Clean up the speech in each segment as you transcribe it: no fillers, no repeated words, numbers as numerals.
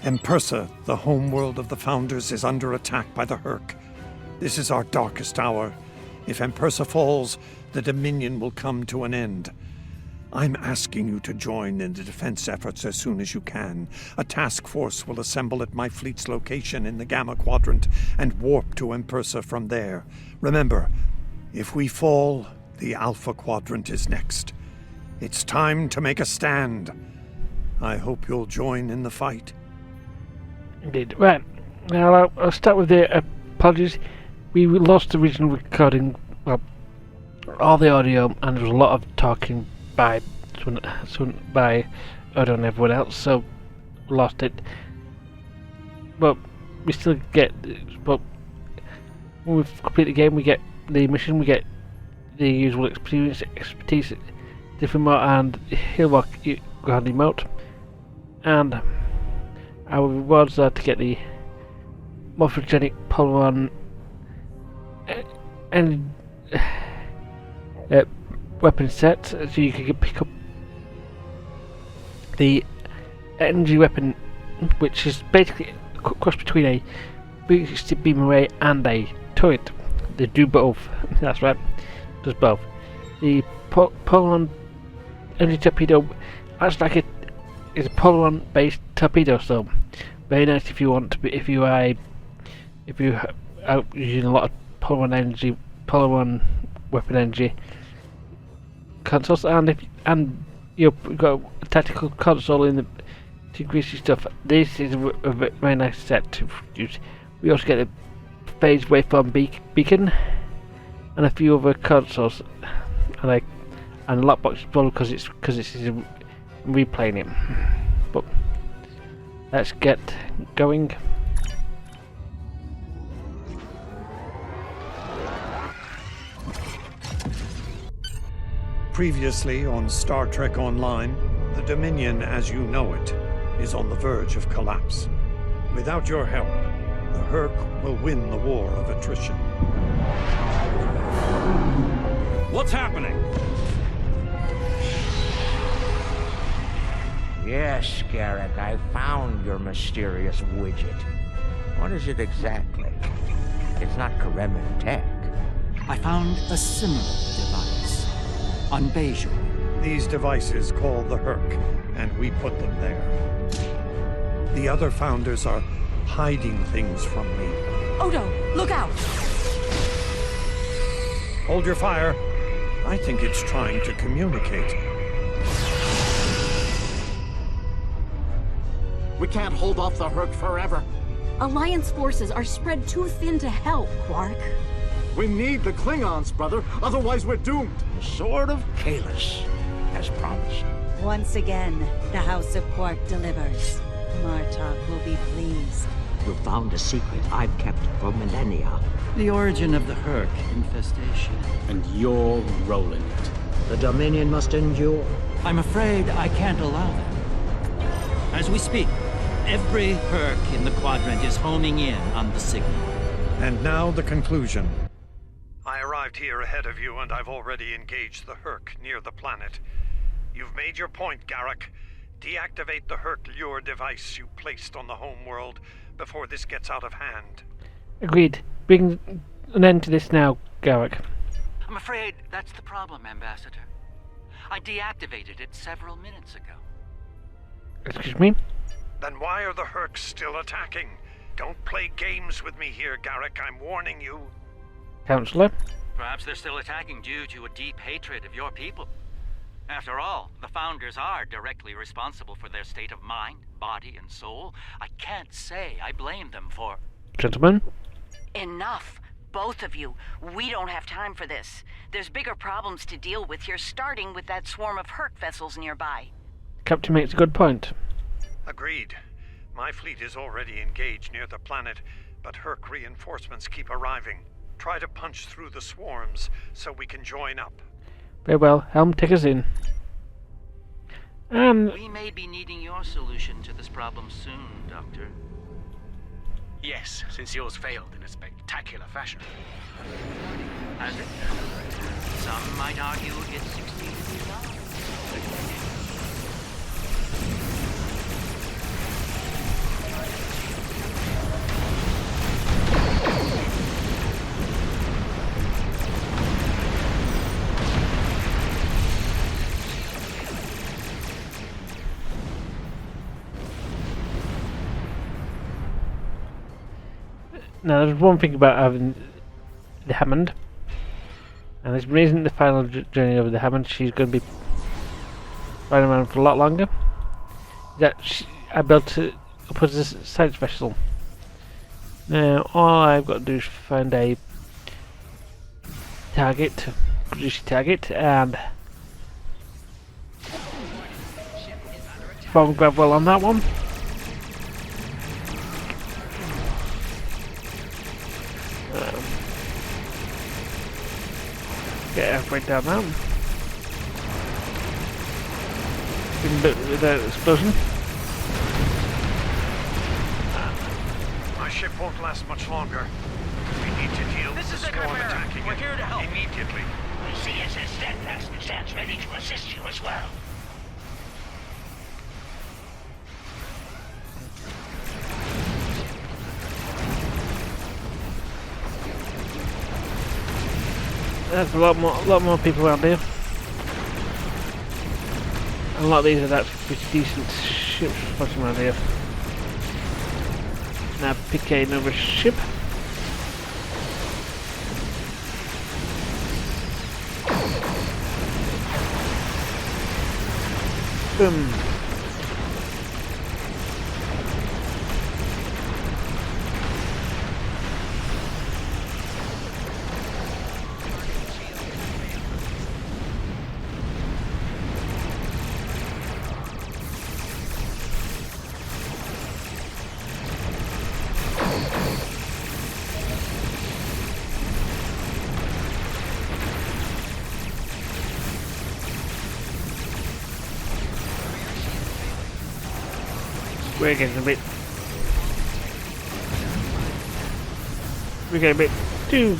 Empersa, the homeworld of the Founders, is under attack by the Herc. This is our darkest hour. If Empersa falls, the Dominion will come to an end. I'm asking you to join in the defense efforts as soon as you can. A task force will assemble at my fleet's location in the Gamma Quadrant and warp to Empersa from there. Remember, if we fall, the Alpha Quadrant is next. It's time to make a stand. I hope you'll join in the fight. Indeed. Right. Now I'll start with the apologies. We lost the original recording, well, all the audio, and there was a lot of talking by Odo and everyone else, so lost it. But we still get. But when we've completed the game, we get the mission, we get the usual expertise, different mode, and he'll walk ground emote. And our rewards are to get the morphogenic polymorph and weapon set, so you can pick up the energy weapon, which is basically a cross between a 360 beam array and a turret. They do both. That's right, does both. The polon energy torpedo acts like it is a polon based torpedo, so very nice if you want to be, if you are using a lot of polon weapon energy consoles, and you've got a tactical console in the to increase your stuff. This is a very nice set to use. We also get a phased waveform beacon and a few other consoles, and a lockbox as well, because it's replaying it. But let's get going. Previously on Star Trek Online, the Dominion as you know it is on the verge of collapse. Without your help, the Herc will win the war of attrition. What's happening? Yes, Garrick, I found your mysterious widget. What is it exactly? It's not Kremen tech. I found a similar device on Bejor. These devices called the Herc, and we put them there. The other Founders are hiding things from me. Odo, look out! Hold your fire. I think it's trying to communicate. We can't hold off the Herc forever. Alliance forces are spread too thin to help, Quark. We need the Klingons, brother. Otherwise, we're doomed. The Sword of Kahless, as promised. Once again, the House of Quark delivers. Martok will be pleased. You found a secret I've kept for millennia. The origin of the Herc infestation. And you're rolling it. The Dominion must endure. I'm afraid I can't allow that. As we speak, every Herc in the Quadrant is homing in on the signal. And now the conclusion. I arrived here ahead of you, and I've already engaged the Herc near the planet. You've made your point, Garrick. Deactivate the Herc lure device you placed on the homeworld before this gets out of hand. Agreed. Bring an end to this now, Garrick. I'm afraid that's the problem, Ambassador. I deactivated it several minutes ago. Excuse me? Then why are the Hercs still attacking? Don't play games with me here, Garrick. I'm warning you. Counselor? Perhaps they're still attacking due to a deep hatred of your people. After all, the Founders are directly responsible for their state of mind, body, and soul. I can't say I blame them for... Gentlemen? Enough. Both of you. We don't have time for this. There's bigger problems to deal with here, starting with that swarm of Herc vessels nearby. Captain makes a good point. Agreed. My fleet is already engaged near the planet, but Herc reinforcements keep arriving. Try to punch through the swarms so we can join up. Very well. Helm, take us in. We may be needing your solution to this problem soon, Doctor. Yes, since yours failed in a spectacular fashion. Has it? Some might argue it succeeded beyond. Now, there's one thing about having the Hammond, and there's reason the final journey over the Hammond, she's going to be riding around for a lot longer. That I built it up as a science vessel. Now, all I've got to do is find a target, juicy target, and bomb grab well on that one. Get halfway down that. Didn't bit with that explosion. My ship won't last much longer. We need to deal with the storm attacking We're here to help. immediately. The CSS Steadfast stands ready to assist you as well. There's a lot more people around here. A lot of these are actually pretty decent ships floating around here. Now pick another ship. Boom. We're getting a bit too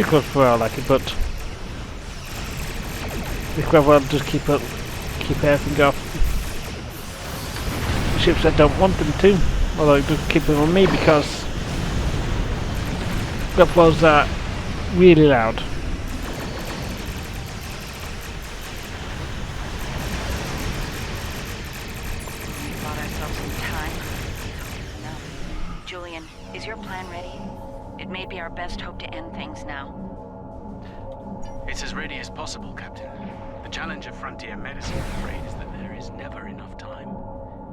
close for I like it, but this grab will just keep everything off ships that don't want them to, although it does keep them on me because grab flows are really loud. We bought ourselves some time. No. Julian, is your plan ready? It may be our best hope to end things now. It's as ready as possible, Captain. The challenge of frontier medicine, I'm afraid, is that there is never enough time.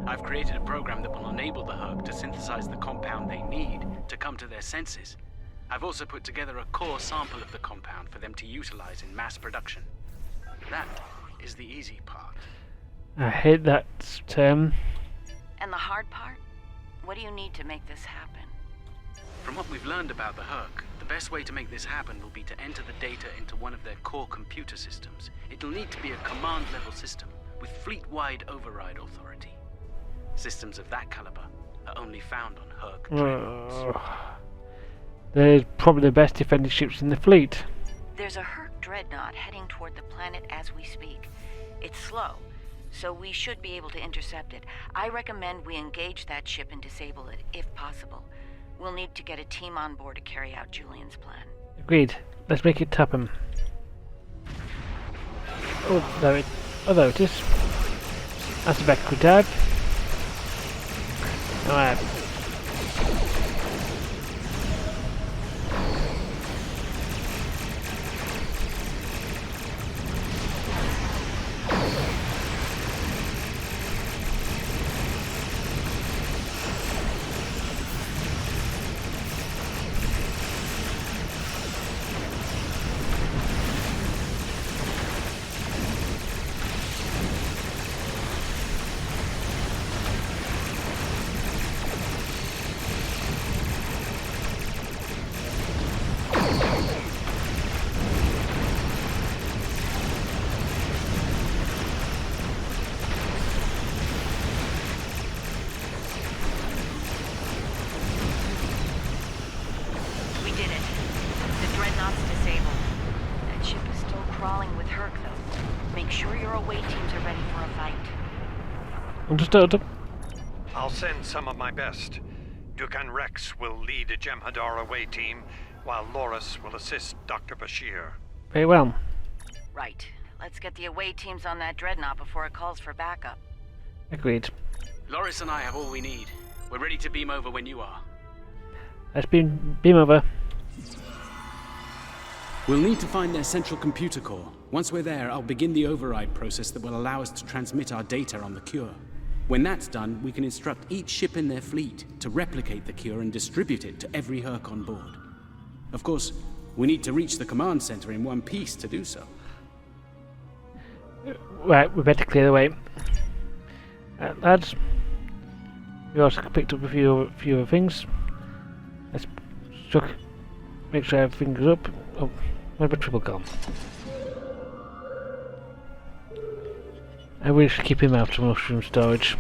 I've created a program that will enable the Herc to synthesize the compound they need to come to their senses. I've also put together a core sample of the compound for them to utilize in mass production. That is the easy part. I hate that term. And the hard part? What do you need to make this happen? From what we've learned about the Herc, the best way to make this happen will be to enter the data into one of their core computer systems. It'll need to be a command-level system with fleet-wide override authority. Systems of that caliber are only found on Herc dreadnoughts. They're probably the best defended ships in the fleet. There's a Herc dreadnought heading toward the planet as we speak. It's slow, so we should be able to intercept it. I recommend we engage that ship and disable it, if possible. We'll need to get a team on board to carry out Julian's plan. Agreed. Let's make it happen. Oh, there it is. That's the back we dive. Alright. Understood. I'll send some of my best. Dukan Rex will lead a Jem'Hadar away team, while Loris will assist Dr. Bashir. Very well. Right. Let's get the away teams on that dreadnought before it calls for backup. Agreed. Loris and I have all we need. We're ready to beam over when you are. Let's beam over. We'll need to find their central computer core. Once we're there, I'll begin the override process that will allow us to transmit our data on the cure. When that's done, we can instruct each ship in their fleet to replicate the cure and distribute it to every Herc on board. Of course, we need to reach the command center in one piece to do so. Right, we better clear the way. Lads, we also picked up a few other things. Let's make sure everything goes up. Oh, where's my triple gone? I really should keep him out of mushroom storage.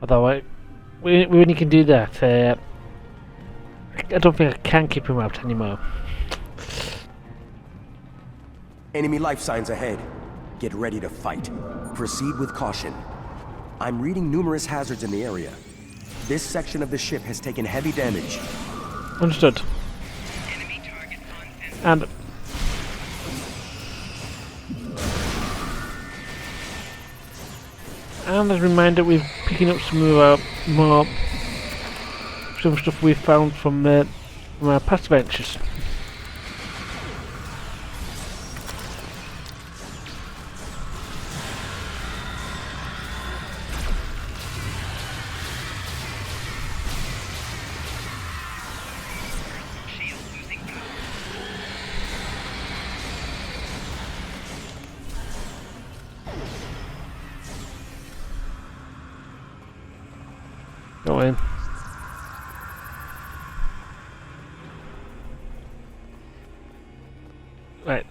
Although when you can do that, I don't think I can keep him out anymore. Enemy life signs ahead. Get ready to fight. Proceed with caution. I'm reading numerous hazards in the area. This section of the ship has taken heavy damage. Understood. And as a reminder, we're picking up some stuff we found from our past adventures. Go in. Right.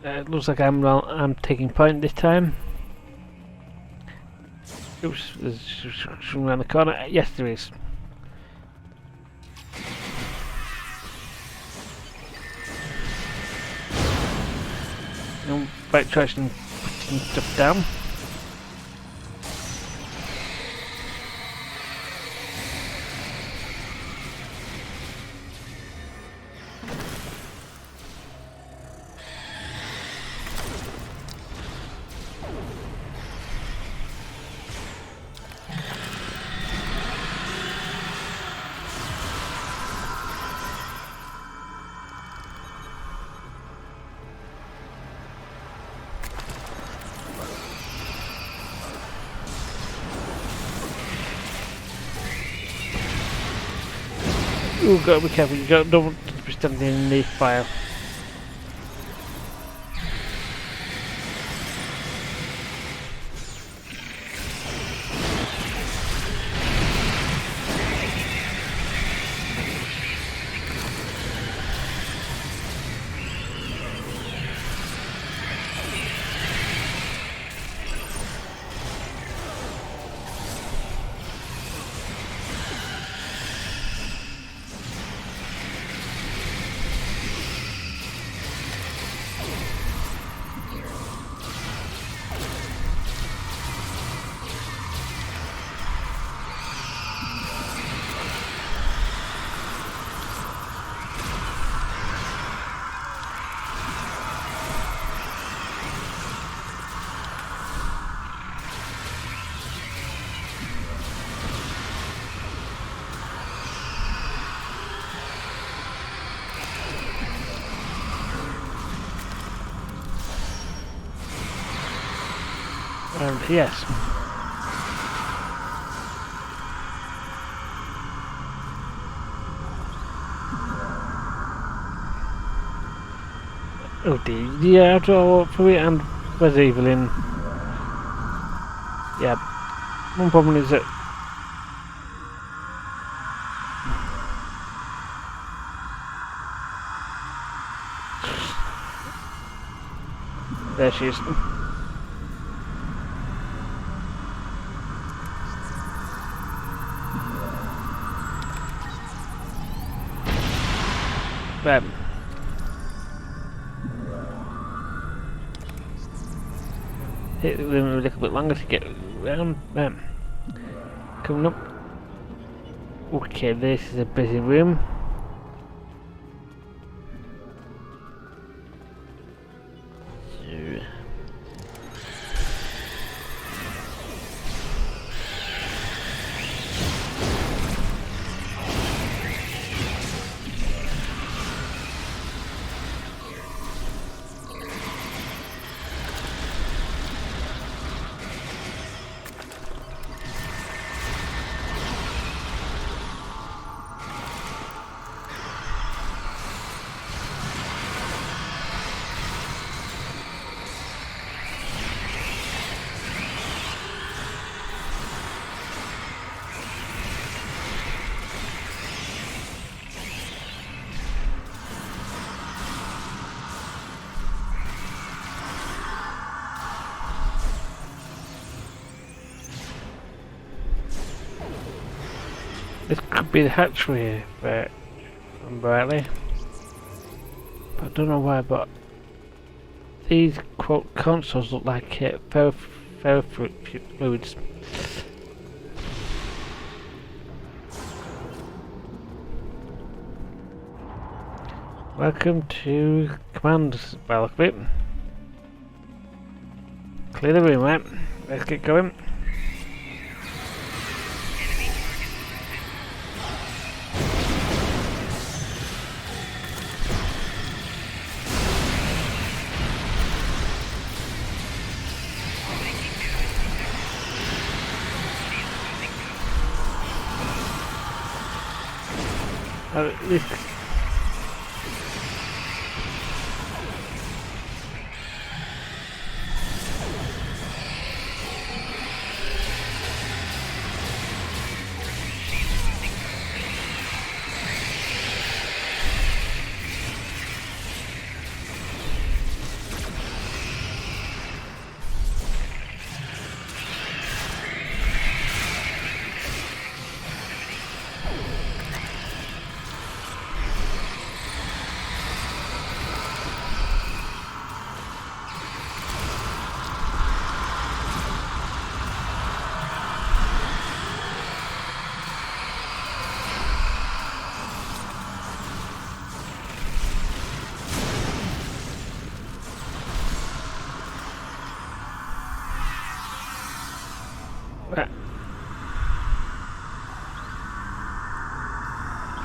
It looks like I'm taking point this time. Oops, there's something around the corner. Yes, there is. Right choice and putting stuff down. Ooh, gotta be careful, you don't want to be standing in the fire. Yes. Oh dear, yeah, after for it, and where's Evelyn? Yeah, one problem is that there she is. Bam. It will a little bit longer to get round. Bam. coming up. Okay, this is a busy room. This could be the hatchery, but rightly. But I don't know why. But these quote consoles look like fluids. Welcome to command, by the look of it. Clear the room, right? Let's get going. This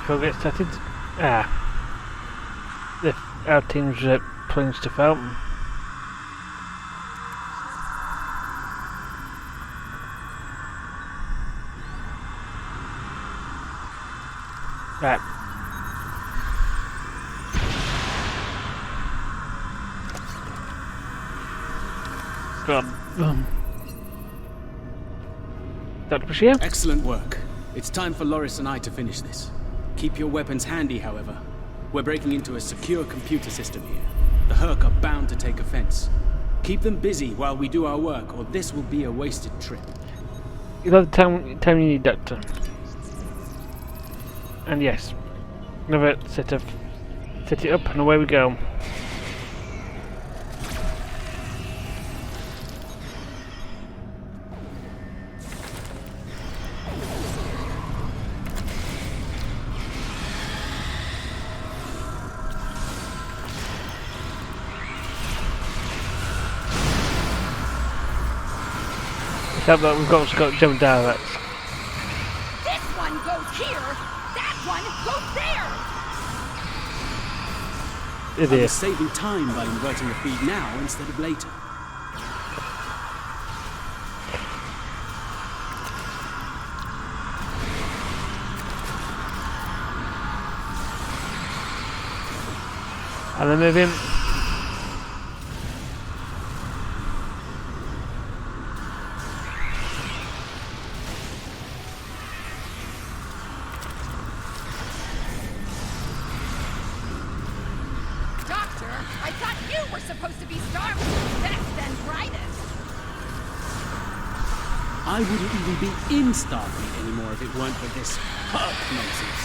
We'll get started. Our team's pulling stuff out. Right. Go on. Dr. Bashir? Excellent work. It's time for Loris and I to finish this. Keep your weapons handy, however. We're breaking into a secure computer system here. The Herc are bound to take offense. Keep them busy while we do our work, or this will be a wasted trip. You got the time you need, Doctor. And yes, another set it up and away we go. We've got jump directs. This one goes here, that one goes there. I was saving time by inverting the feed now instead of later. And then move in. I wouldn't even be in Starfleet anymore if it weren't for this Herc nonsense.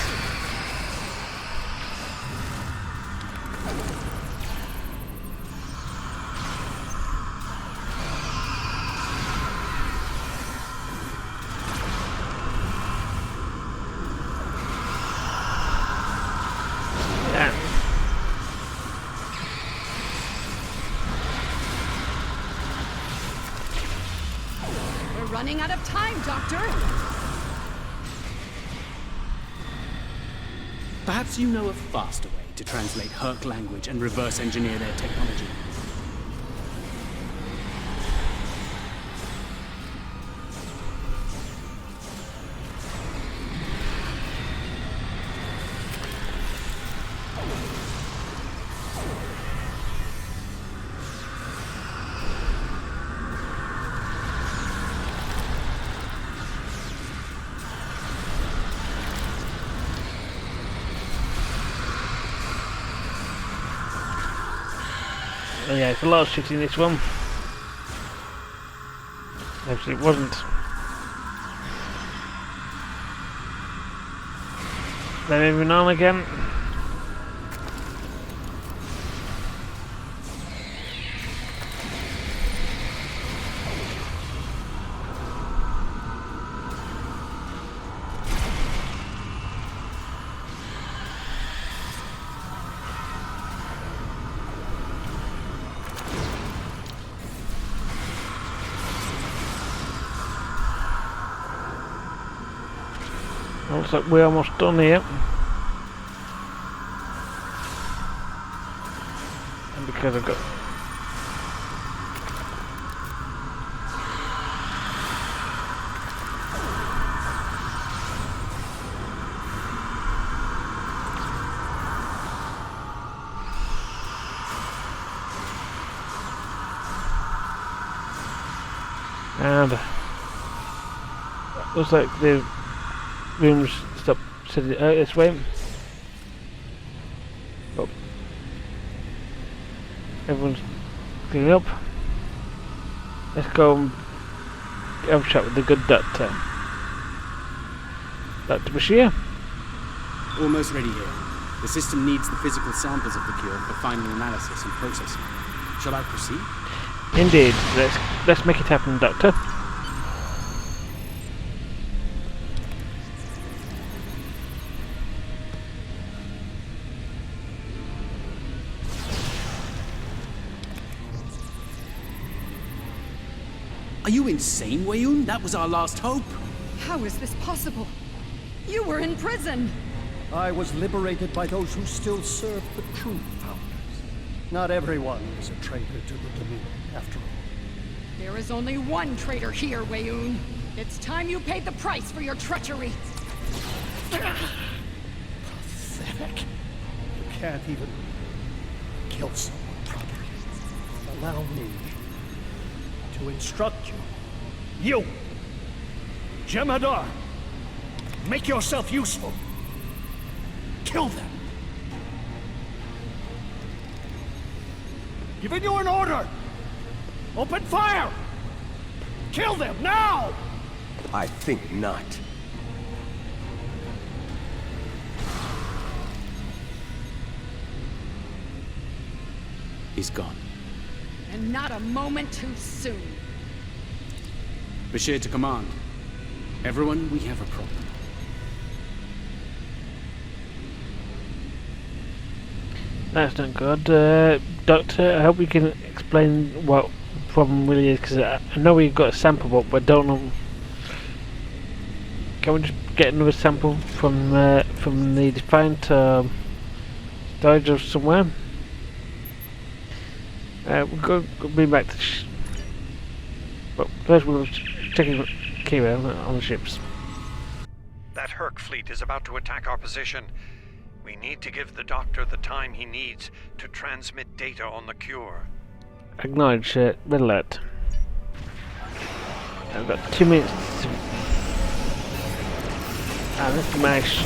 running out of time, Doctor! Perhaps you know a faster way to translate Herc language and reverse engineer their technology. Oh yeah, it's a lot of shit in this one. Actually, it wasn't. Then moving on again. Looks like we're almost done here. And because I've got... And... looks like the rooms stop sending it out this way. Oh. Everyone's cleaning up. Let's go and have a chat with the good doctor. Dr. Bashir? Almost ready here. The system needs the physical samples of the cure for final analysis and processing. Shall I proceed? Indeed. Let's make it happen, Doctor. Are you insane, Weyoun? That was our last hope. How is this possible? You were in prison! I was liberated by those who still serve the true founders. Not everyone is a traitor to the Dominion, after all. There is only one traitor here, Weyoun. It's time you paid the price for your treachery. Pathetic. You can't even kill someone properly. Allow me to instruct you. You! Jemadar! Make yourself useful. Kill them. Giving you an order! Open fire! Kill them, now! I think not. He's gone. And not a moment too soon. Bashir to command. Everyone, we have a problem. That's not good. Doctor, I hope you can explain what the problem really is, because I know we've got a sample, but I don't know. Can we just get another sample from the Defiant storage or somewhere? We'll be back to but first we'll check Kira on the ships. That Herc fleet is about to attack our position. We need to give the Doctor the time he needs to transmit data on the cure. Acknowledge, red alert. I've got 2 minutes to... let's smash.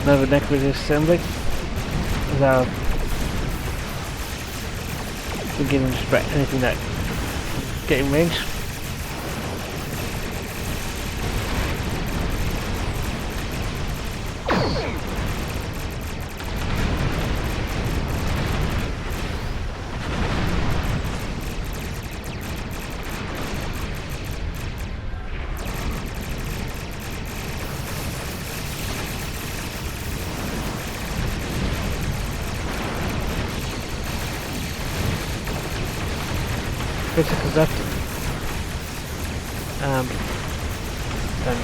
another necklace assembly. As our beginning to expect anything that get in range. Critical left. Then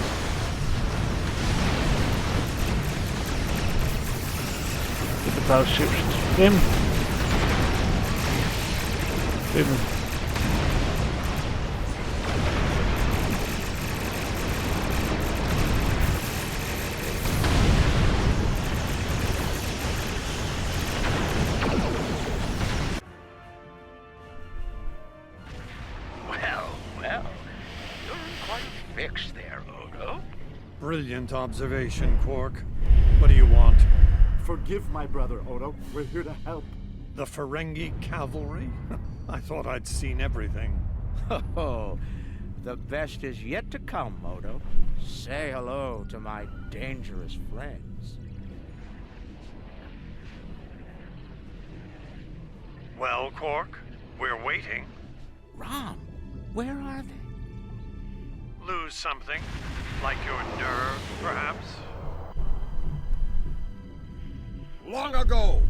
get the parachute in. Boom. Brilliant observation, Quark. What do you want? Forgive my brother, Odo. We're here to help. The Ferengi cavalry? I thought I'd seen everything. Oh, the best is yet to come, Odo. Say hello to my dangerous friends. Well, Quark, we're waiting. Rom, where are they? Lose something? Like your nerve, perhaps? Long ago,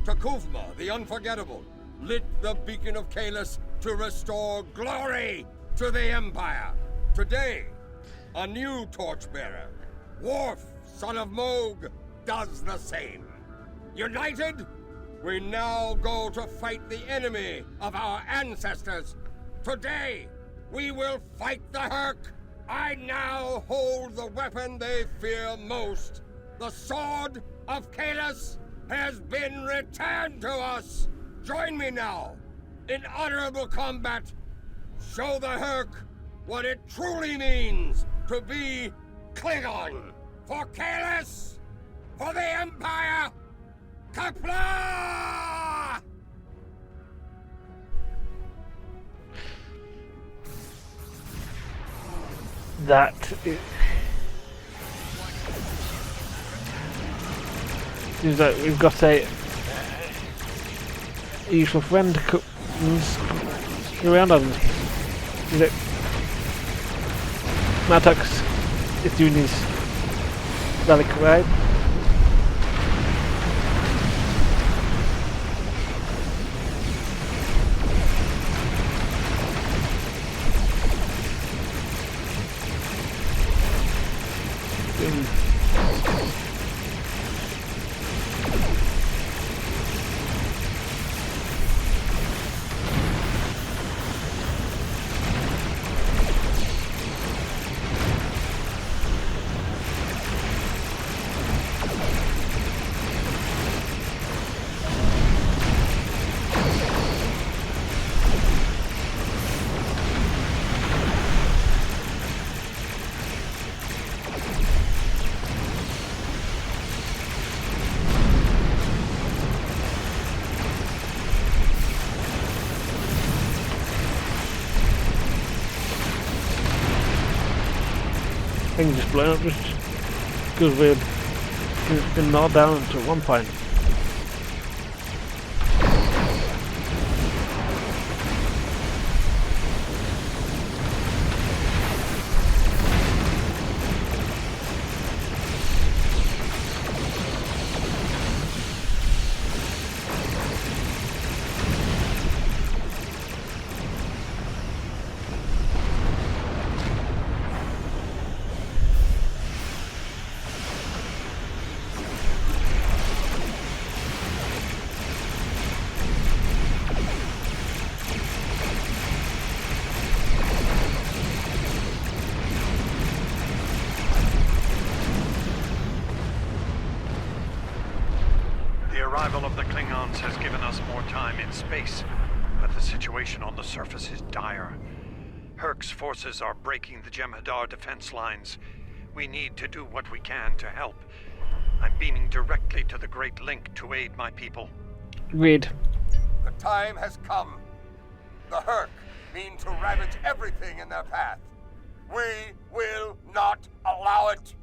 Takufma, the Unforgettable, lit the beacon of Kahless to restore glory to the Empire. Today, a new torchbearer, Worf, son of Moog, does the same. United, we now go to fight the enemy of our ancestors. Today, we will fight the Herc. I now hold the weapon they fear most. The Sword of Kahless has been returned to us. Join me now in honorable combat. Show the Herc what it truly means to be Klingon. For Kahless, for the Empire, Kapla! That seems like we've got a useful friend around on. Is it Maddox is doing his relic ride? Thing just blown up just because we've been gnawed down to one point. The arrival of the Klingons has given us more time in space, but the situation on the surface is dire. Herc's forces are breaking the Jem'Hadar defense lines. We need to do what we can to help. I'm beaming directly to the Great Link to aid my people. Read. The time has come. The Herc mean to ravage everything in their path. We will not allow it.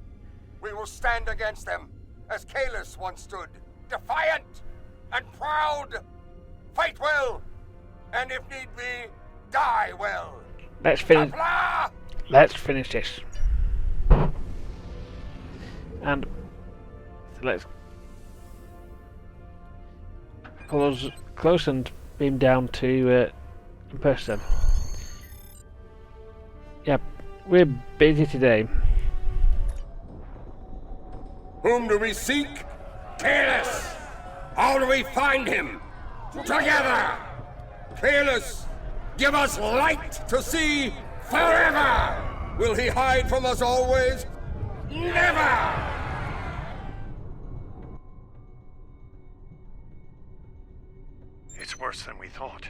We will stand against them, as Kalis once stood, defiant and proud. Fight well, and if need be, die well. Let's finish. Let's finish this. And so let's pull us close and beam down to Empersa. Yep, we're busy today. Whom do we seek? Kalis! How do we find him? Together! Kalis, give us light to see forever! Will he hide from us always? Never! It's worse than we thought.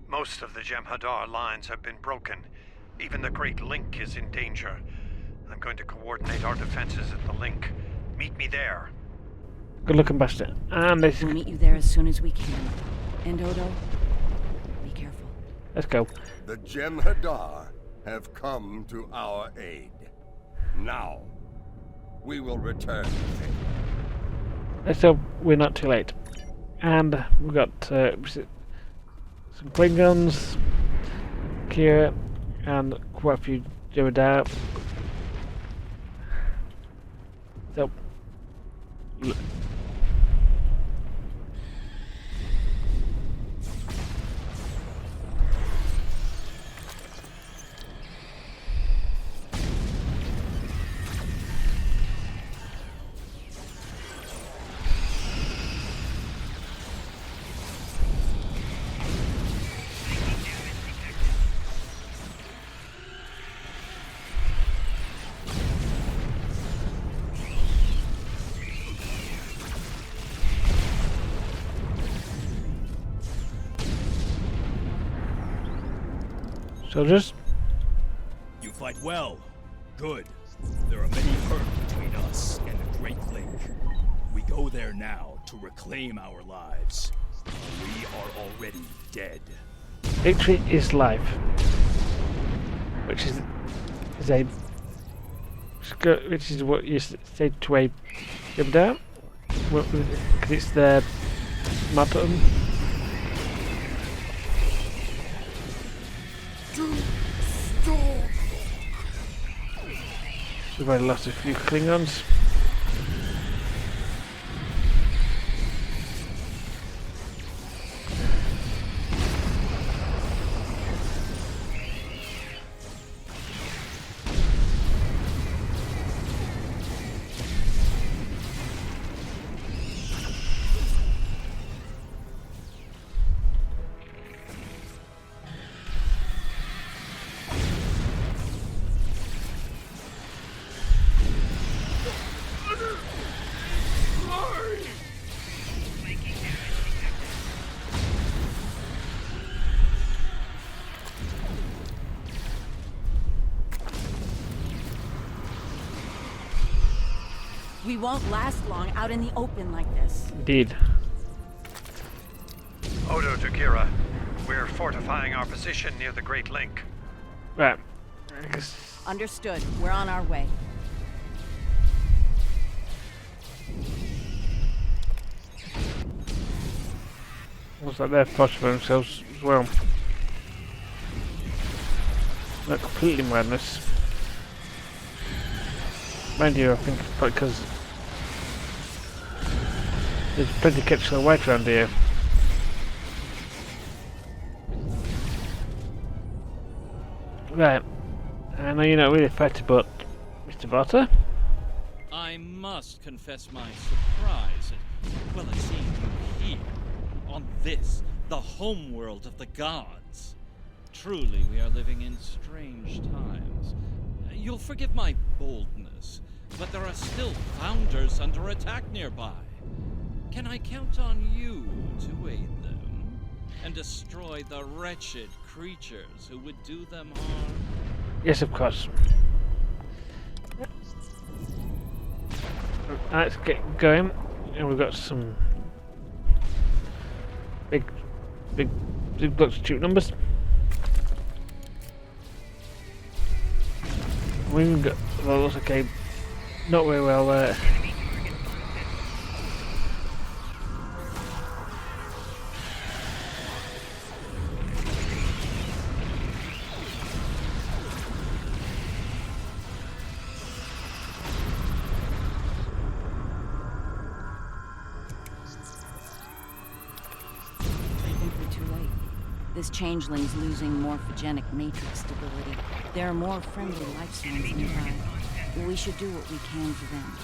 Most of the Jem'Hadar lines have been broken. Even the Great Link is in danger. I'm going to coordinate our defenses at the link. Meet me there. Good luck, Ambassador. And this. We'll meet you there as soon as we can. And Odo, be careful. Let's go. The Jem'Hadar have come to our aid. Now, we will return. Let's hope we're not too late. And we've got some Klingons, Kira, and quite a few Jem'Hadar. So, soldiers. You fight well. Good. There are many Herc between us and the Great Link. We go there now to reclaim our lives. We are already dead. Victory is life. Which is what you say to a Jem'Hadar. Because it's their motto. We've already lost a few Klingons. We won't last long out in the open like this. Indeed. Odo to Kira. We're fortifying our position near the Great Link. Right. Understood. We're on our way. Looks like they're fortifying themselves as well. Not completely madness. Mind you, I think it's probably because there's plenty of catching the white around here. Right. I know you're not really affected, but Mr. Potter? I must confess my surprise at, well, seeing you here, on this, the homeworld of the gods. Truly, we are living in strange times. You'll forgive my boldness, but there are still Founders under attack nearby. Can I count on you to aid them and destroy the wretched creatures who would do them harm? Yes, of course. Let's get going. And we've got some big blocks of troop numbers. We even got, well, that's okay, not very well there. This changeling's losing morphogenic matrix stability. There are more friendly life signs nearby. We should do what we can for them.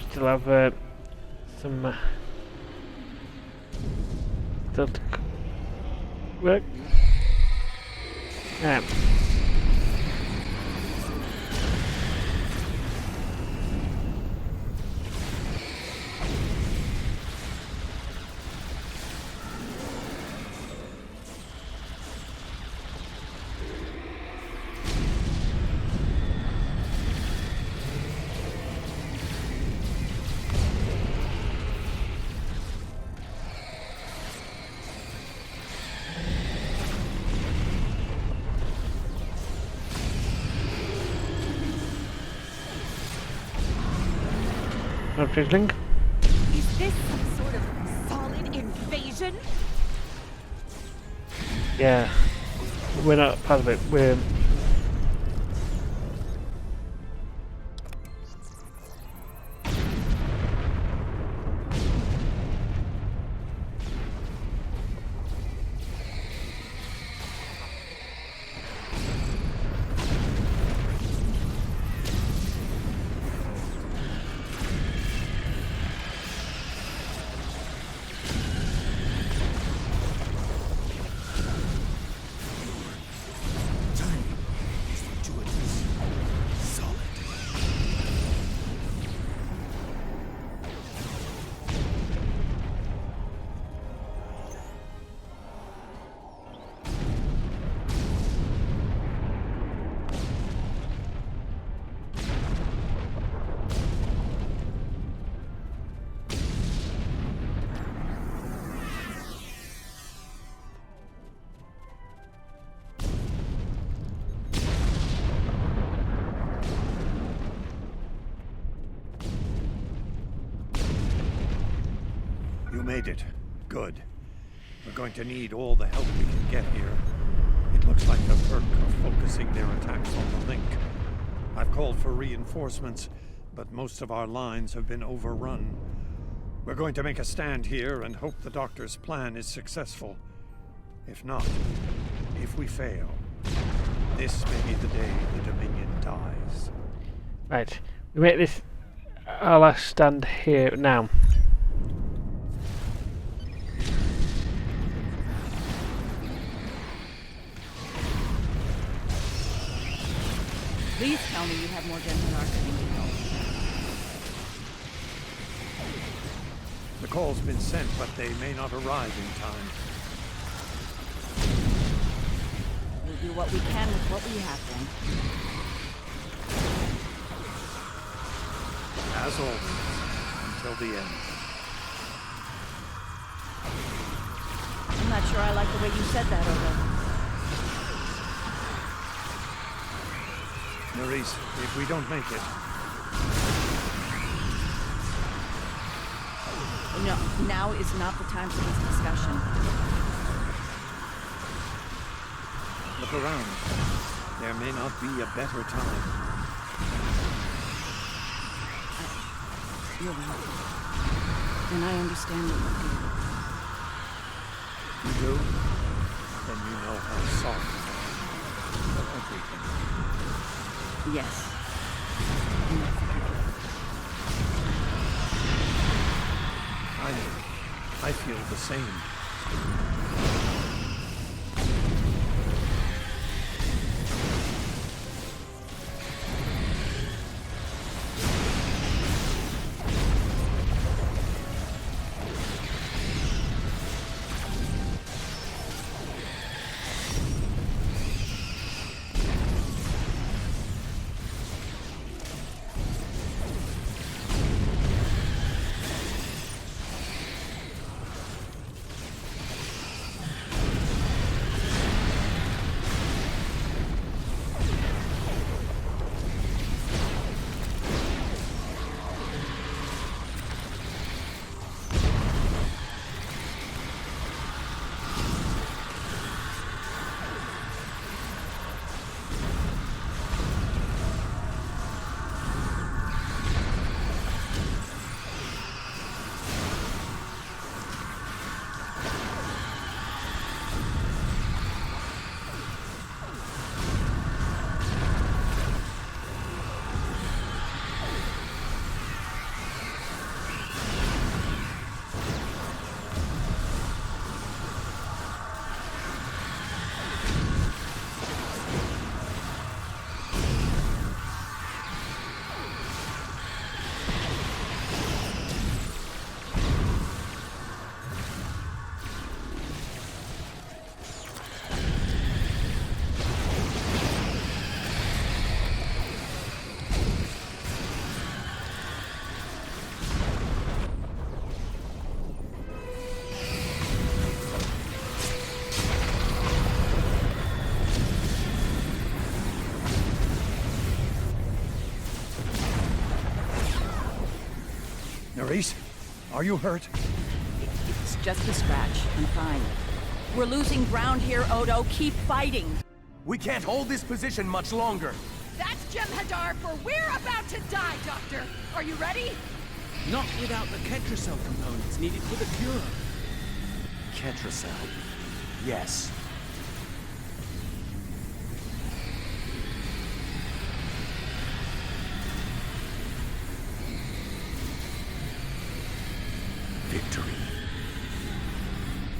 Still have some stuff to work. Yeah. Drizzling. Is this some sort of solid invasion? Yeah, we're not part of it. We're You made it. Good. We're going to need all the help we can get here. It looks like the Herc are focusing their attacks on the link. I've called for reinforcements, but most of our lines have been overrun. We're going to make a stand here and hope the Doctor's plan is successful. If not, if we fail, this may be the day the Dominion dies. right. We make this our last stand here now. Please tell me you have more Gentilar coming to help. The call's been sent, but they may not arrive in time. We'll do what we can with what we have then. As always, until the end. I'm not sure I like the way you said that, Odo. Maurice, if we don't make it... No, now is not the time for this discussion. Look around. There may not be a better time. You're right. And I understand what you do. You do? Then you know how sorry I am for everything. Yes. I feel the same. Maurice, are you hurt? It's just a scratch. I'm fine. We're losing ground here, Odo. Keep fighting. We can't hold this position much longer. That's Jem'Hadar, for we're about to die, Doctor. Are you ready? Not without the Ketracel components needed for the cure. Ketracel. Yes. Victory.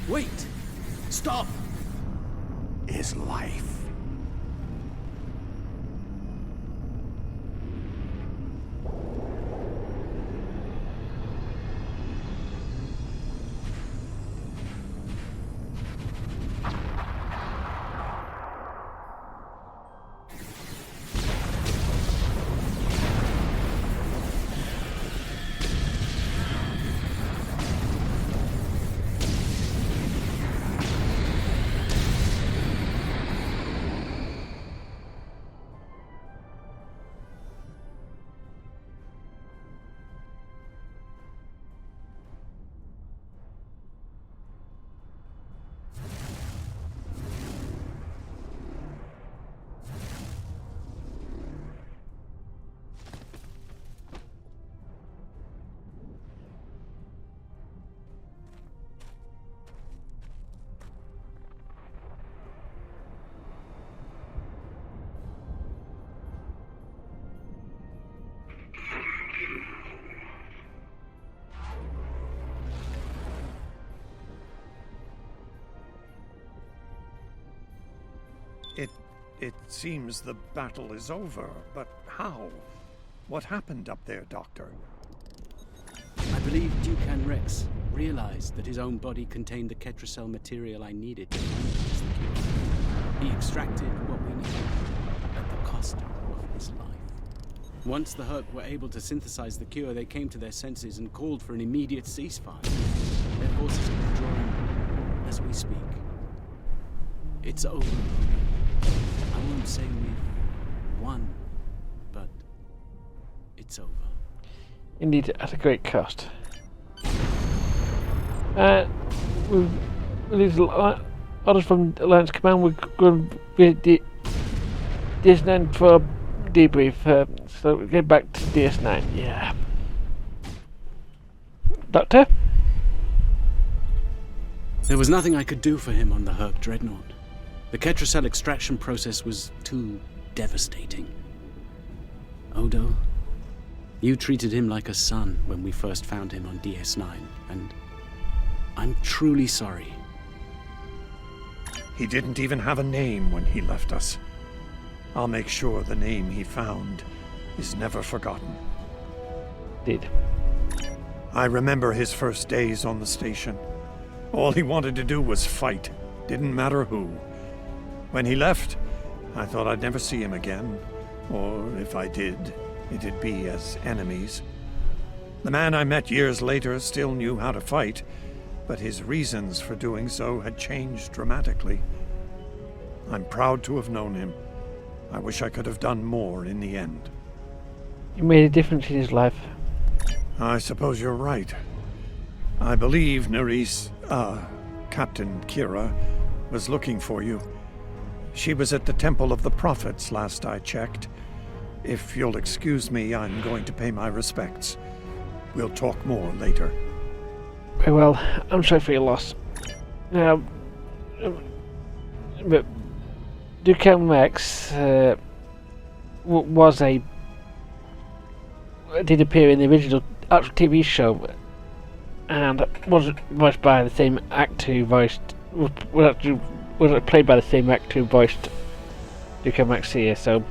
Wait! Stop! Is life. It seems the battle is over, but how? What happened up there, Doctor? I believe Duke Rex realized that his own body contained the Ketracel material I needed to finalize the cure. He extracted what we needed at the cost of his life. Once the Herc were able to synthesize the cure, they came to their senses and called for an immediate ceasefire. Their forces were withdrawing as we we speak. It's over. I won't say we've won, but it's over. Indeed, at a great cost. We've released orders from Alliance Command. We're going to visit DS9 for debrief. So we get back to DS9. Yeah. Doctor? There was nothing I could do for him on the Herc Dreadnought. The Ketracell extraction process was too devastating. Odo, you treated him like a son when we first found him on DS9, and I'm truly sorry. He didn't even have a name when he left us. I'll make sure the name he found is never forgotten. Indeed. I remember his first days on the station. All he wanted to do was fight. Didn't matter who. When he left, I thought I'd never see him again. Or if I did, it'd be as enemies. The man I met years later still knew how to fight, but his reasons for doing so had changed dramatically. I'm proud to have known him. I wish I could have done more in the end. You made a difference in his life. I suppose you're right. I believe Captain Kira was looking for you. She was at the Temple of the Prophets last I checked. If you'll excuse me, I'm going to pay my respects. We'll talk more later. Very well. I'm sorry for your loss. Now, but Duke Max did appear in the original actual TV show, and wasn't voiced by the same actor who voiced. Was played by the same actor who voiced Duke Max here. So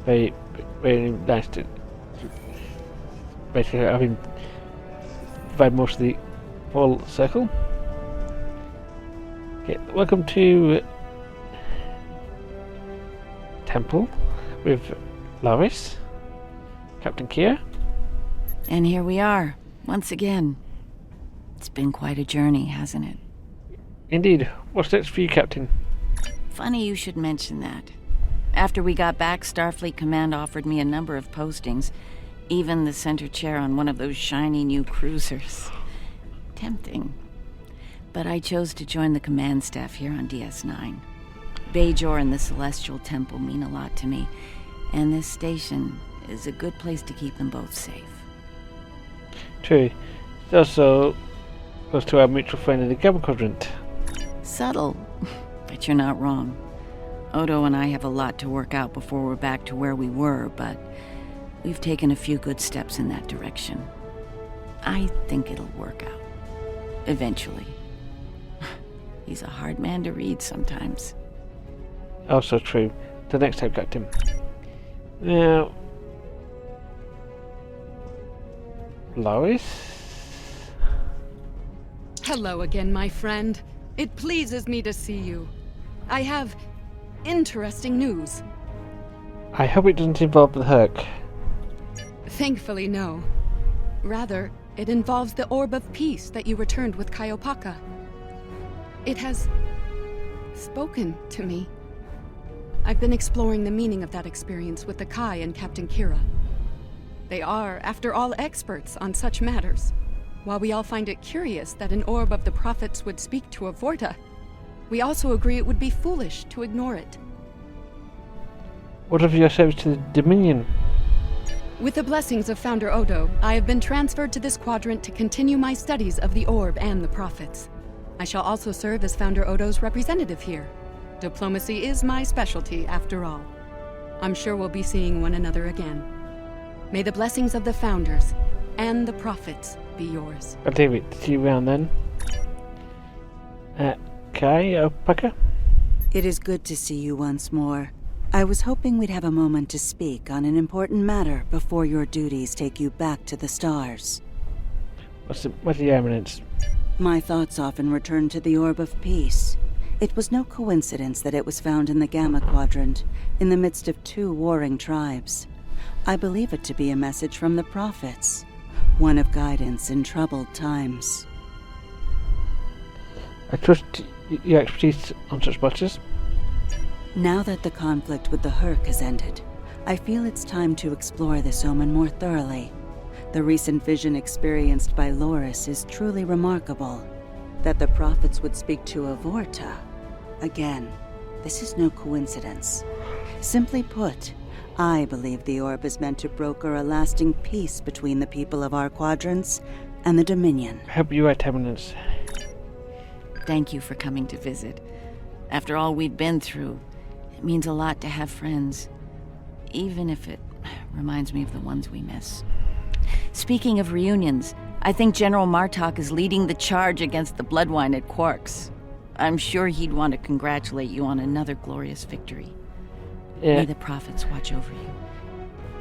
very, very nice to basically having provide most of the full circle. Okay, welcome to Temple with Loris, Captain Kira. And here we are, once again. It's been quite a journey, hasn't it? Indeed. What's next for you, Captain? Funny you should mention that. After we got back, Starfleet Command offered me a number of postings, even the center chair on one of those shiny new cruisers. Tempting. But I chose to join the command staff here on DS9. Bajor and the Celestial Temple mean a lot to me, and this station is a good place to keep them both safe. True. It's also close to our mutual friend in the Gamma Quadrant. Subtle, but you're not wrong. Odo and I have a lot to work out before we're back to where we were, but we've taken a few good steps in that direction. I think it'll work out. Eventually. He's a hard man to read sometimes. Also true. The next time, Captain. Now, Lois? Hello again, my friend. It pleases me to see you. I have interesting news. I hope it doesn't involve the Herc. Thankfully, no. Rather, it involves the Orb of Peace that you returned with Kaiopaka. It has spoken to me. I've been exploring the meaning of that experience with the Kai and Captain Kira. They are, after all, experts on such matters. While we all find it curious that an Orb of the Prophets would speak to a Vorta, we also agree it would be foolish to ignore it. What of your service to the Dominion? With the blessings of Founder Odo, I have been transferred to this quadrant to continue my studies of the Orb and the Prophets. I shall also serve as Founder Odo's representative here. Diplomacy is my specialty, after all. I'm sure we'll be seeing one another again. May the blessings of the Founders and the Prophets be yours. I'll leave it. See you around then. Kaiopaka? It is good to see you once more. I was hoping we'd have a moment to speak on an important matter before your duties take you back to the stars. What's the eminence? My thoughts often return to the Orb of Peace. It was no coincidence that it was found in the Gamma Quadrant, in the midst of two warring tribes. I believe it to be a message from the Prophets, one of guidance in troubled times. I trust your expertise on such matters. Now that the conflict with the Herc has ended, I feel it's time to explore this omen more thoroughly. The recent vision experienced by Loris is truly remarkable. That the prophets would speak to a Vorta. Again, this is no coincidence. Simply put, I believe the orb is meant to broker a lasting peace between the people of our quadrants and the Dominion. Hope you right, Eminence. Thank you for coming to visit. After all we've been through, it means a lot to have friends. Even if it reminds me of the ones we miss. Speaking of reunions, I think General Martok is leading the charge against the Bloodwine at Quark's. I'm sure he'd want to congratulate you on another glorious victory. Yeah. May the prophets watch over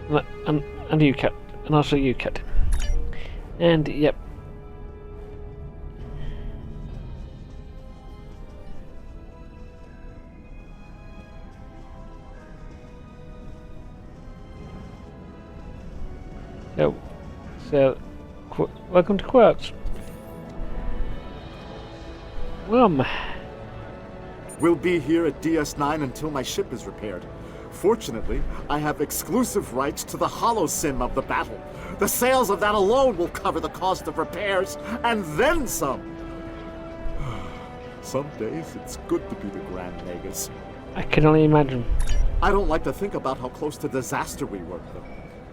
you. And you, Captain. And also you, Captain. And, yep. So, welcome to Quarks. We'll be here at DS9 until my ship is repaired. Fortunately, I have exclusive rights to the holosim of the battle. The sales of that alone will cover the cost of repairs, and then some. Some days, it's good to be the Grand Magus. I can only imagine. I don't like to think about how close to disaster we were, though.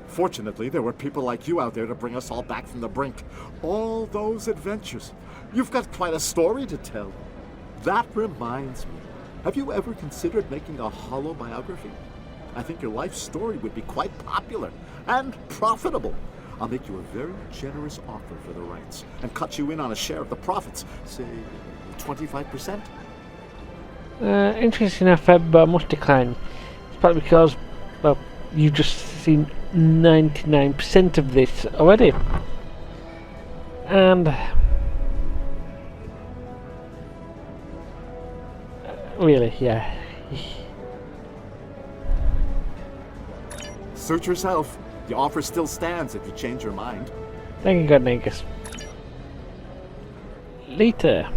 Fortunately, there were people like you out there to bring us all back from the brink. All those adventures. You've got quite a story to tell. That reminds me. Have you ever considered making a holobiography? I think your life story would be quite popular and profitable. I'll make you a very generous offer for the rights and cut you in on a share of the profits, say 25%. Interesting enough, but I must decline. It's partly because, well, you've just seen 99% of this already. And really, yeah. Suit yourself. The offer still stands if you change your mind. Thank you, God Nagus. Later.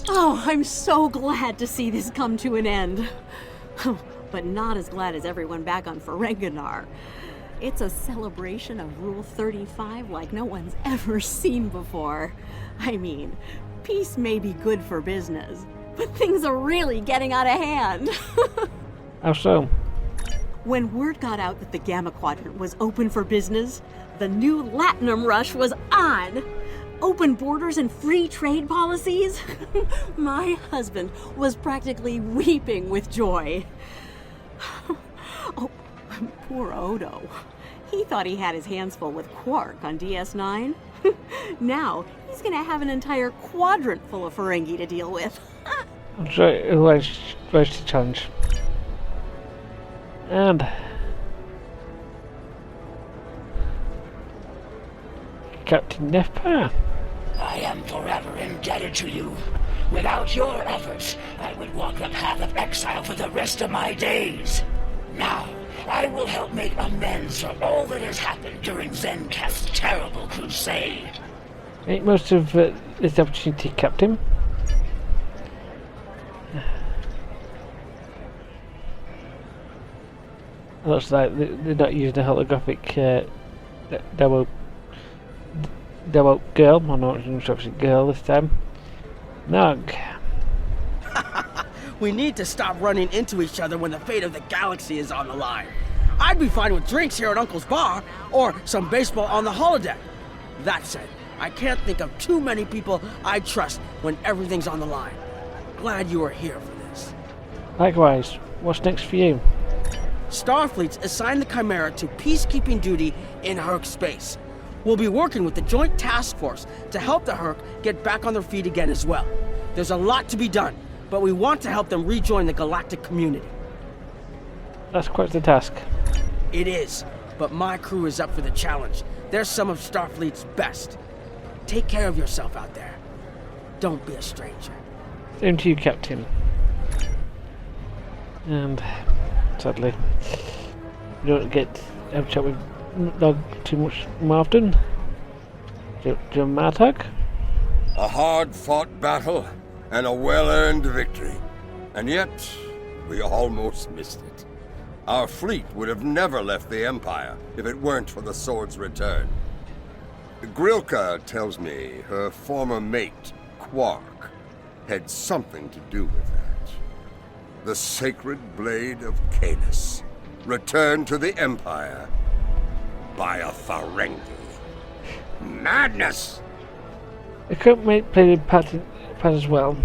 Oh, I'm so glad to see this come to an end. But not as glad as everyone back on Ferenginar. It's a celebration of Rule 35 like no one's ever seen before. I mean, peace may be good for business, but things are really getting out of hand. How so? When word got out that the Gamma Quadrant was open for business, the new Latinum rush was on. Open borders and free trade policies? My husband was practically weeping with joy. Oh, poor Odo. He thought he had his hands full with Quark on DS9. Now, he's gonna have an entire quadrant full of Ferengi to deal with. I'm sorry, who has the challenge? And Captain Nefpa. I am forever indebted to you. Without your efforts, I would walk the path of exile for the rest of my days. Now, I will help make amends for all that has happened during Zencast's terrible crusade. Make most of this opportunity, Captain. Looks like they're not using a holographic demo girl. I'm not using girl this time. Nog. We need to stop running into each other when the fate of the galaxy is on the line. I'd be fine with drinks here at Uncle's bar, or some baseball on the holodeck. That said, I can't think of too many people I trust when everything's on the line. Glad you are here for this. Likewise. What's next for you? Starfleet's assigned the Chimera to peacekeeping duty in Herc space. We'll be working with the Joint Task Force to help the Herc get back on their feet again as well. There's a lot to be done, but we want to help them rejoin the galactic community. That's quite the task. It is, but my crew is up for the challenge. They're some of Starfleet's best. Take care of yourself out there. Don't be a stranger. Same to you, Captain. And sadly, you don't get to have a chat with Nog too much more often. Jim Martok. A hard-fought battle and a well-earned victory. And yet, we almost missed it. Our fleet would have never left the Empire if it weren't for the sword's return. Grilka tells me her former mate, Quark, had something to do with that. The sacred blade of Caelus, returned to the Empire by a Ferengi. Madness! The current mate played a part as well.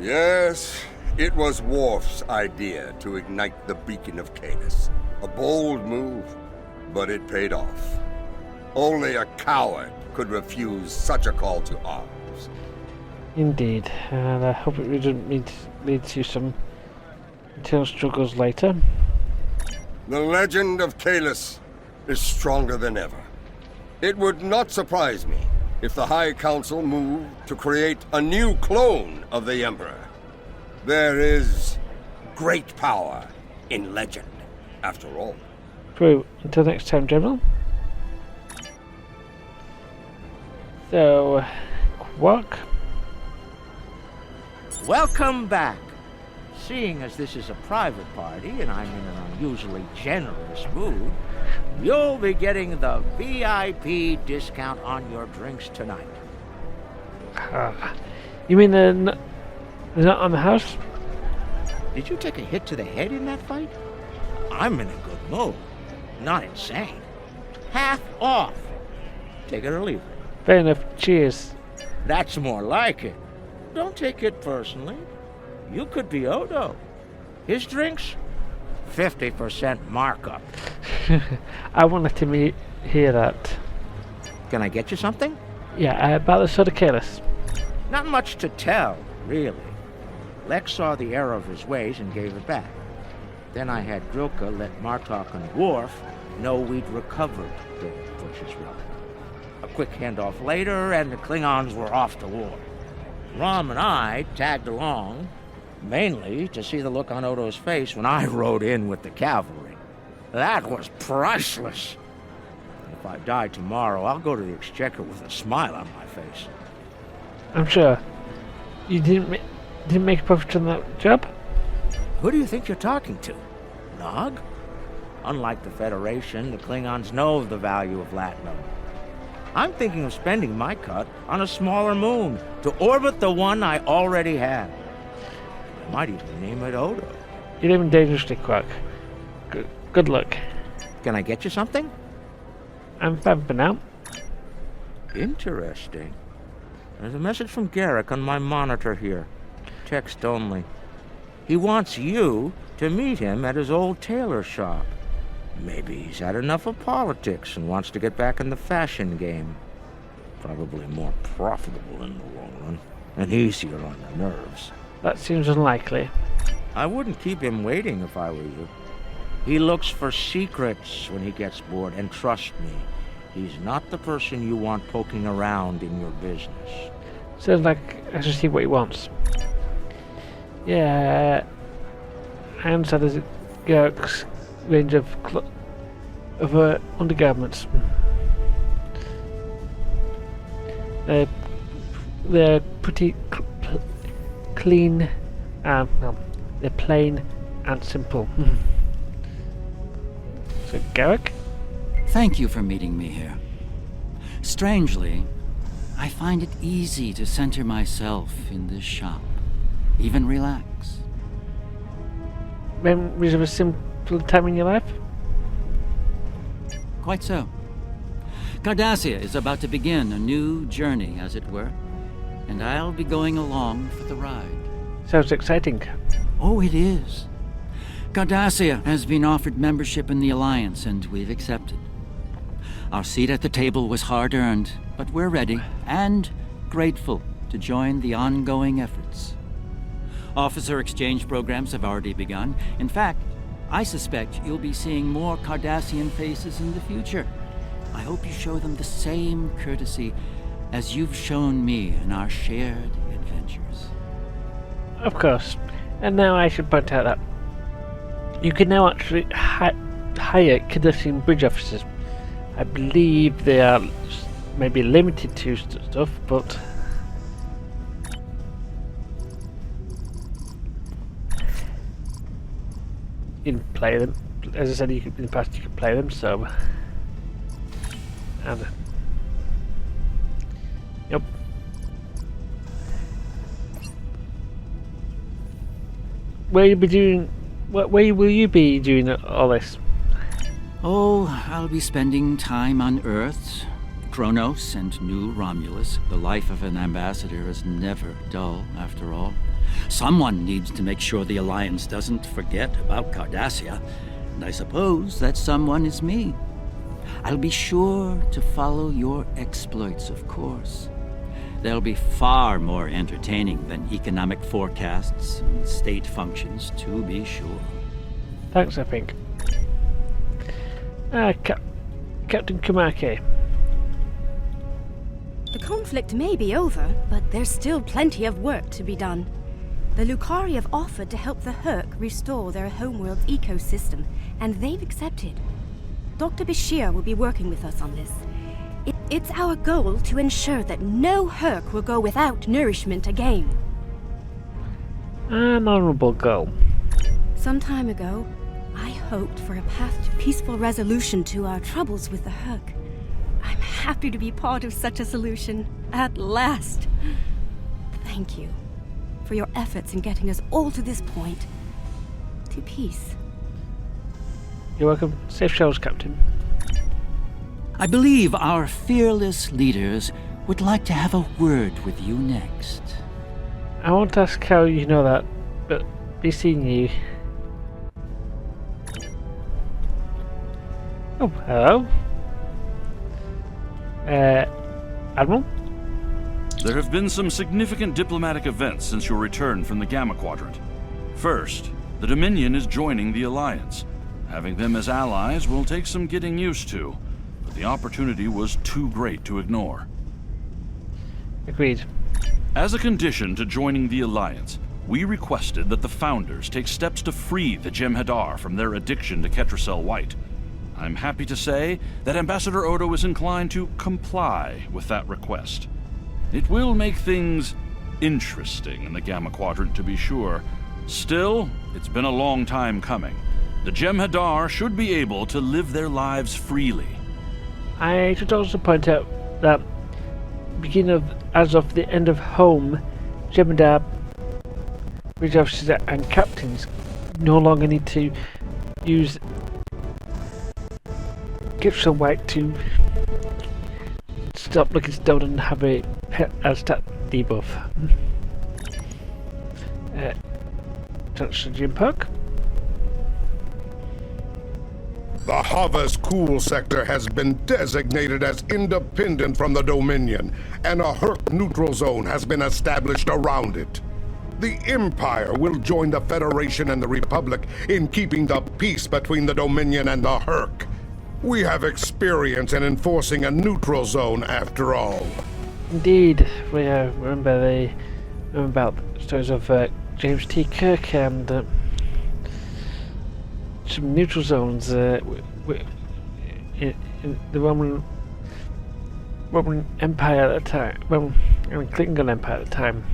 Yes, it was Worf's idea to ignite the beacon of Caelus. A bold move, but it paid off. Only a coward could refuse such a call to arms. Indeed, and I hope it doesn't lead to some internal struggles later. The legend of Caelus is stronger than ever. It would not surprise me if the High Council moved to create a new clone of the Emperor. There is great power in legend, after all. True. Until next time, General. So, Quark? Welcome back. Seeing as this is a private party and I'm in an unusually generous mood, you'll be getting the VIP discount on your drinks tonight. You mean they're not on the house? Did you take a hit to the head in that fight? I'm in a good mood. Not insane. Half off. Take it or leave it. Fair enough. Cheers. That's more like it. Don't take it personally. You could be Odo. His drinks, 50% markup. I won't let him hear that. Can I get you something? Yeah, about the soda Caelus. Not much to tell, really. Lex saw the error of his ways and gave it back. Then I had Grilka let Martok and Worf know we'd recovered the Butcher's relic. A quick handoff later, and the Klingons were off to war. Rom and I tagged along, mainly to see the look on Odo's face when I rode in with the cavalry. That was priceless. If I die tomorrow, I'll go to the Exchequer with a smile on my face. I'm sure. You didn't make a profit on that job? Who do you think you're talking to? Nog? Unlike the Federation, the Klingons know the value of Latinum. I'm thinking of spending my cut on a smaller moon to orbit the one I already have. I might even name it Odo. You're living dangerously, Quark. Good luck. Can I get you something? I'm fine for now. Interesting. There's a message from Garrick on my monitor here. Text only. He wants you to meet him at his old tailor shop. Maybe he's had enough of politics and wants to get back in the fashion game. Probably more profitable in the long run, and easier on the nerves. That seems unlikely. I wouldn't keep him waiting if I were you. He looks for secrets when he gets bored, and trust me, he's not the person you want poking around in your business. Sounds like I should see what he wants. Yeah, I understand there's a Garrick's range of undergarments. They're pretty clean and they're plain and simple. So Garrick? Thank you for meeting me here. Strangely, I find it easy to center myself in this shop. Even relax. Memories of a simple time in your life? Quite so. Cardassia is about to begin a new journey, as it were, and I'll be going along for the ride. Sounds exciting. Oh, it is. Cardassia has been offered membership in the Alliance, and we've accepted. Our seat at the table was hard-earned, but we're ready and grateful to join the ongoing efforts. Officer exchange programs have already begun. In fact, I suspect you'll be seeing more Cardassian faces in the future. I hope you show them the same courtesy as you've shown me in our shared adventures. Of course. And now I should point out that you can now actually hire Cardassian bridge officers. I believe they are maybe limited to stuff, but can play them. As I said, in the past you could play them. So, and yep. Where you be doing? Where will you be doing all this? Oh, I'll be spending time on Earth, Kronos, and New Romulus. The life of an ambassador is never dull, after all. Someone needs to make sure the Alliance doesn't forget about Cardassia, and I suppose that someone is me. I'll be sure to follow your exploits, of course. They'll be far more entertaining than economic forecasts and state functions, to be sure. Thanks, I think. Captain Kamake. The conflict may be over, but there's still plenty of work to be done. The Lucari have offered to help the Herc restore their homeworld's ecosystem, and they've accepted. Dr. Bashir will be working with us on this. It's our goal to ensure that no Herc will go without nourishment again. An honorable goal. Some time ago, I hoped for a path to peaceful resolution to our troubles with the Herc. I'm happy to be part of such a solution, at last. Thank you for your efforts in getting us all to this point, to peace. You're welcome. Safe travels, Captain. I believe our fearless leaders would like to have a word with you next. I won't ask how you know that, but be seeing you. Oh, hello. Admiral? There have been some significant diplomatic events since your return from the Gamma Quadrant. First, the Dominion is joining the Alliance. Having them as allies will take some getting used to, but the opportunity was too great to ignore. Agreed. As a condition to joining the Alliance, we requested that the Founders take steps to free the Jem'Hadar from their addiction to Ketracel White. I'm happy to say that Ambassador Odo is inclined to comply with that request. It will make things interesting in the Gamma Quadrant, to be sure. Still, it's been a long time coming. The Jem'Hadar should be able to live their lives freely. I should also point out that as of the end of Home, Jem'Hadar, bridge officers and captains no longer need to use Ketracel White to stop looking stoned and have a stat debuff. Chancellor Jim Perk. The Hava's cool sector has been designated as independent from the Dominion, and a Herc neutral zone has been established around it. The Empire will join the Federation and the Republic in keeping the peace between the Dominion and the Herc. We have experience in enforcing a neutral zone, after all. Indeed, we remember about the stories of James T. Kirk and some neutral zones in the Roman Empire at the time, Klingon Empire at the time.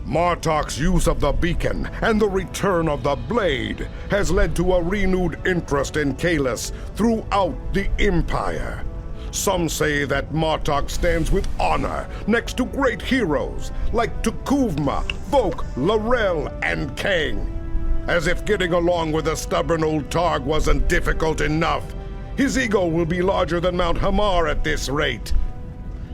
Martok's use of the beacon and the return of the blade has led to a renewed interest in Kahless throughout the Empire. Some say that Martok stands with honor next to great heroes like Tukuvma, Vok, L'Rell, and Kang. As if getting along with the stubborn old Targ wasn't difficult enough, his ego will be larger than Mount Hamar at this rate.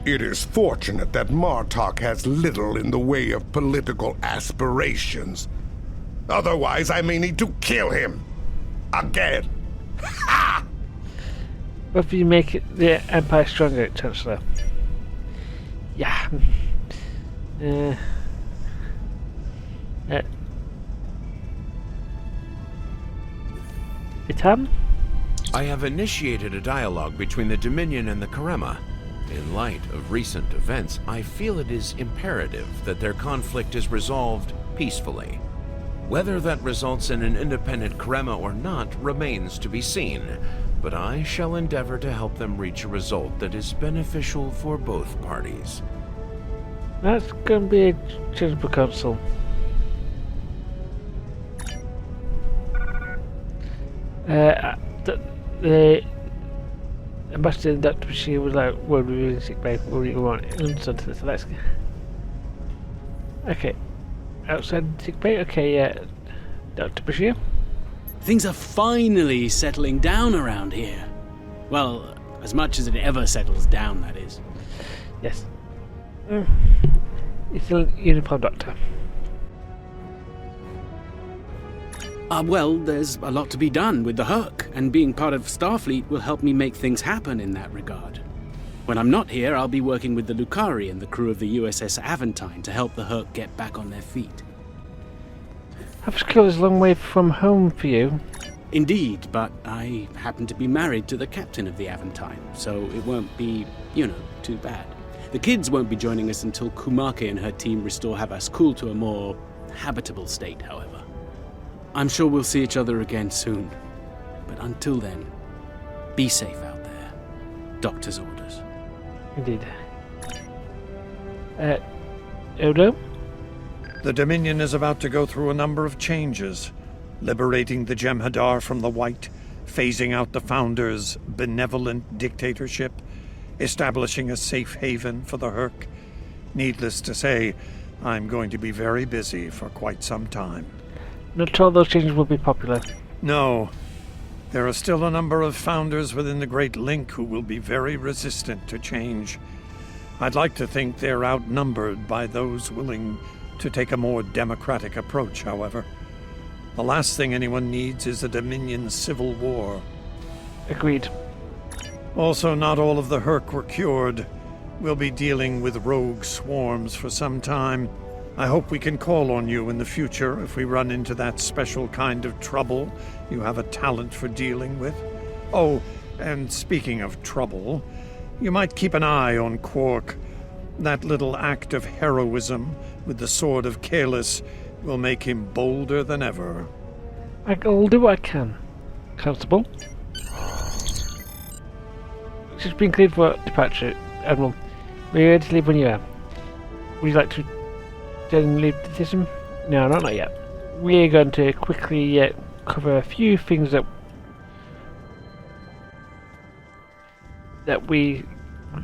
It is fortunate that Martok has little in the way of political aspirations. Otherwise, I may need to kill him. Again. Ha! What if you make the Empire stronger, Chancellor? Yeah. Itam? I have initiated a dialogue between the Dominion and the Karema. In light of recent events, I feel it is imperative that their conflict is resolved peacefully. Whether that results in an independent Karema or not remains to be seen, but I shall endeavor to help them reach a result that is beneficial for both parties. That's going to be a changeable council. The ambassador and Dr. Bashir was like, "Well, we're in sick bay. What do you want?" So let's. Okay, outside sick bay. Okay, yeah, Dr. Bashir. Things are finally settling down around here. Well, as much as it ever settles down, that is. Yes. It's a uniform doctor. Well, there's a lot to be done with the Herc, and being part of Starfleet will help me make things happen in that regard. When I'm not here, I'll be working with the Lucari and the crew of the USS Aventine to help the Herc get back on their feet. Upskill is a long way from home for you. Indeed, but I happen to be married to the captain of the Aventine, so it won't be, too bad. The kids won't be joining us until Kumake and her team restore Havas-Kul to a more habitable state, however. I'm sure we'll see each other again soon. But until then, be safe out there. Doctor's orders. Indeed. Odo? The Dominion is about to go through a number of changes, liberating the Jem'Hadar from the White, phasing out the Founders' benevolent dictatorship, establishing a safe haven for the Herc. Needless to say, I'm going to be very busy for quite some time. Not all those changes will be popular. No. There are still a number of Founders within the Great Link who will be very resistant to change. I'd like to think they're outnumbered by those willing to take a more democratic approach, however. The last thing anyone needs is a Dominion civil war. Agreed. Also, not all of the Herc were cured. We'll be dealing with rogue swarms for some time. I hope we can call on you in the future if we run into that special kind of trouble you have a talent for dealing with. Oh, and speaking of trouble, you might keep an eye on Quark. That little act of heroism with the sword of Kahless will make him bolder than ever. I'll do what I can, Constable. Just been cleared for departure, Admiral. We're ready to leave when you are. Would you like to leave the system? No, not yet. We're going to quickly cover a few things that we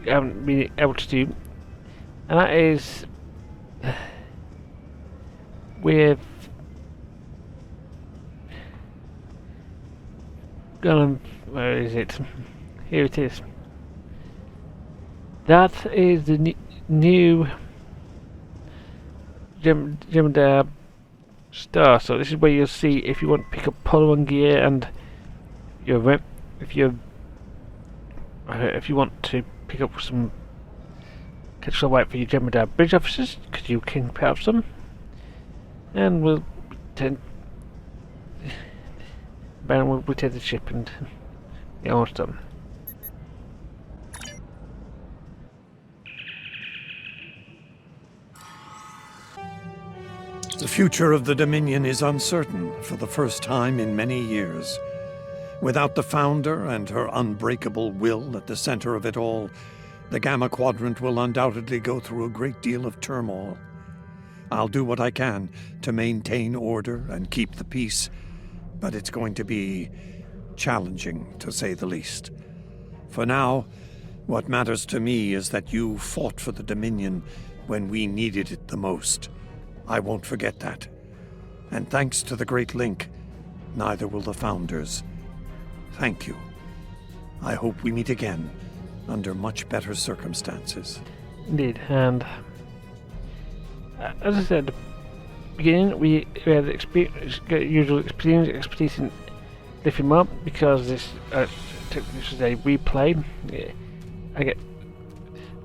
haven't been able to do, and that is we've gone. Where is it? Here it is. That is the new Jem'Hadar star. So this is where you'll see if you want to pick up Polo gear and if you want to pick up some Ketchel White for your Jem'Hadar bridge officers, because you can pick up some, and we'll take the ship and get almost done. The future of the Dominion is uncertain for the first time in many years. Without the Founder and her unbreakable will at the center of it all, the Gamma Quadrant will undoubtedly go through a great deal of turmoil. I'll do what I can to maintain order and keep the peace, but it's going to be challenging, to say the least. For now, what matters to me is that you fought for the Dominion when we needed it the most. I won't forget that. And thanks to the Great Link, neither will the Founders. Thank you. I hope we meet again under much better circumstances. Indeed, and as I said at the beginning, we had usual expertise in lifting them up, because this is a replay. I get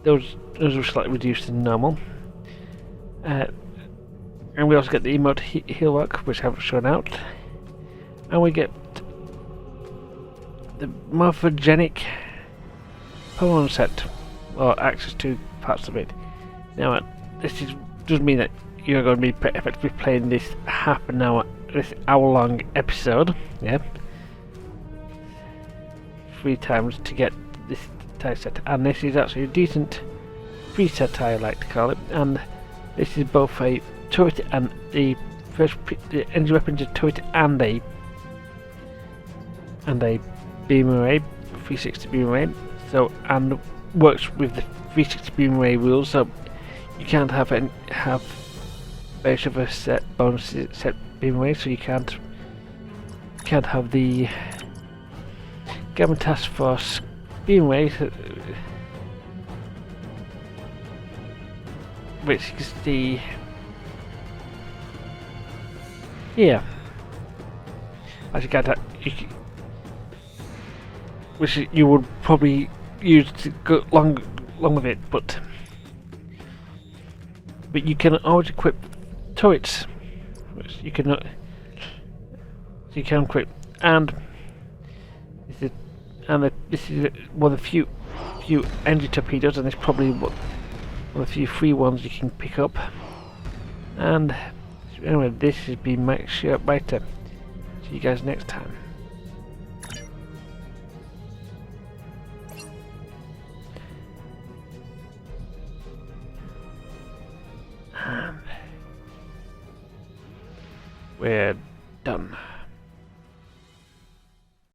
those were slightly reduced than normal. And we also get the emote heal work, which I haven't shown out. And we get the morphogenic Pokemon set, or access to parts of it. Now, does mean that you're going to be effectively playing this this hour-long episode, yeah, 3 times to get this tie set. And this is actually a decent free set, I like to call it. And this is both a turret and the energy weapons, a turret and a and a beam array, 360 beam array. So, and works with the 360 beam array rules. So you can't have both of a set bonuses set beam array. So you can't have the Gamma Task Force beam array, which is the which you would probably use to go along with it, but you can always equip turrets, which you can equip, and this is one of the few energy torpedoes, and it's probably one of the few free ones you can pick up. And anyway, this has been Max Shirtwriter. See you guys next time. And we're done.